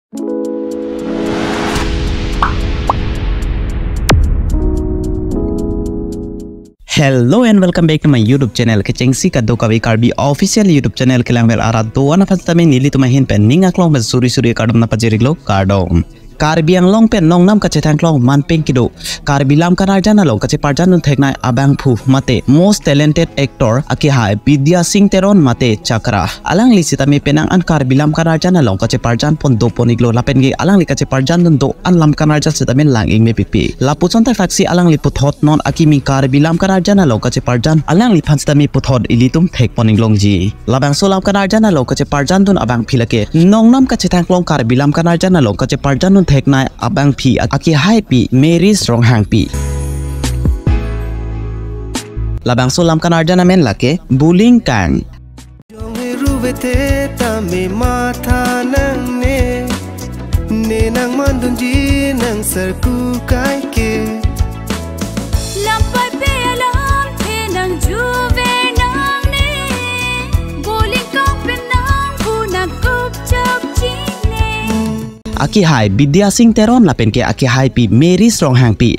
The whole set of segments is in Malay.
Hello and welcome back to my YouTube channel. Kecengsi kaddo kawi karbi official YouTube channel kelangvel arat doan apa tami nili tumahin pen ninga klong ben suri kadom napa jeriglo kadom. Karbi ang long pen long nam kace tangklong man peng kido. Karbi lam kanarjana long kace parjan nun theknai abang phu mate most talented actor aki hai Vidya Singh Teron mate chakra. Alang li sitami penang an karbi lam kanarjana long kace parjan pon do poniglo lapen gi alang li kace parjan nun do an lam kanarja sitami lang ing me pipi. Lapuchon tak taksi alang li puthot non aki mi karbi lam kanarjana long kace parjan alang li phan sitami puthot ilitum thek poniglong ji. Labang so lam kanarjana long kace parjan dun abang philake nong nam kace tangklong karbi lam kanarjana long kace parjan nun theknai abang phi aki hai pi Mary strong hang pi labang solam kanarjana men lake bullying kang tame matha nang ne nang mandunji nang sarku kai ke lampai pe alam the nang juve nang ne bullying kang pe nang una kup chap chi Aki hai Vidya Singh Teron lapen ke aki hai pi Mary strong hang pi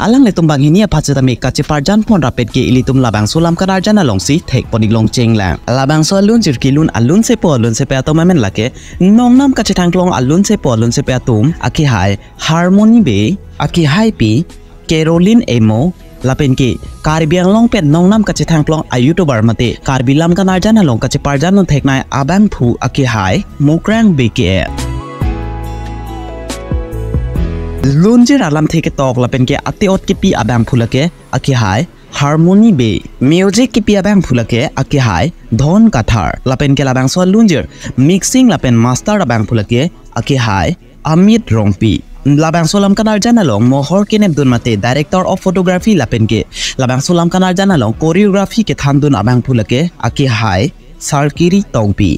alang le tumbang hinia phatsetami kache parjan phon rapet ke ilitum labang solam kanarjana longsi thek poniglong chenglang labang so alun jirkilun alun se pe atom men lake nongnam kache thangklong alun se pe atum aki hai Harmony be aki hai pi Caroline Emo lapen ke karbiang long pen nongnam kache thangklong a youtuber mate karbilam kanarjana long kache parjan non theknai abang phu aki hai Mokrang beke Lunjir alam theke tok lapen ke ateot ke pi abang phulake aki hai Harmony be music ke pi abang phulake aki hai Dhon Kathar lapen ke labang so lunjir mixing lapen master abang phulake aki hai Amit Rongpi labang solam kanarjana long mohor kinep dun mate director of photography lapen ke labang solam kanarjana long choreography ke thandun abang phulake aki hai Sarkiri Tongpi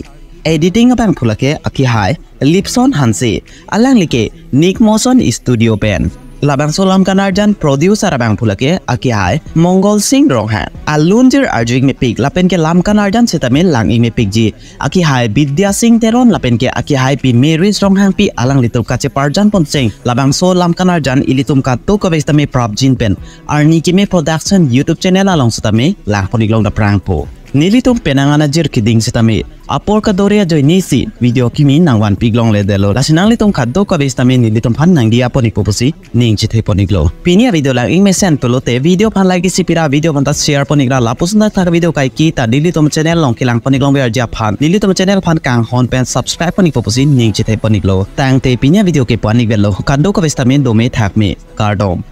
editing abang phulake aki hai Lipson Hanse alang like Nick Motion Studio Pen labang solam kanarjan producer abang phulake aki hai Mongol Singh Ronghan alunjir arjing me pik lapen ke lam kanarjan setamil lang ing me pik ji aki hai Vidya Singh Teron lapen ke aki hai pi Mary Ronghan pi alang litum kache parjan pon sing labang solam kanarjan ilitum ka to ka bestame prop jin pen arni ki me production YouTube channel along setame lang poniglong da prang po Nilitum penangana jir kiding sitami apor ka doria joy nisi video kimi nang wan piglong le delo lasinang litum kaddo ka bestami nilitum phan nang dia poni poposi ning chithe poniglo pinia video lang ing mesen pelote video phan lagi sipira video phan ta share ponigra lapusna thak video kai ki ta nilitum channel long kilang poniglong ber ja phan nilitum channel phan kang hon pen subscribe poni poposi ning chithe poniglo tang te pinia video ke ponig belo kaddo ka bestami do me thak me kardom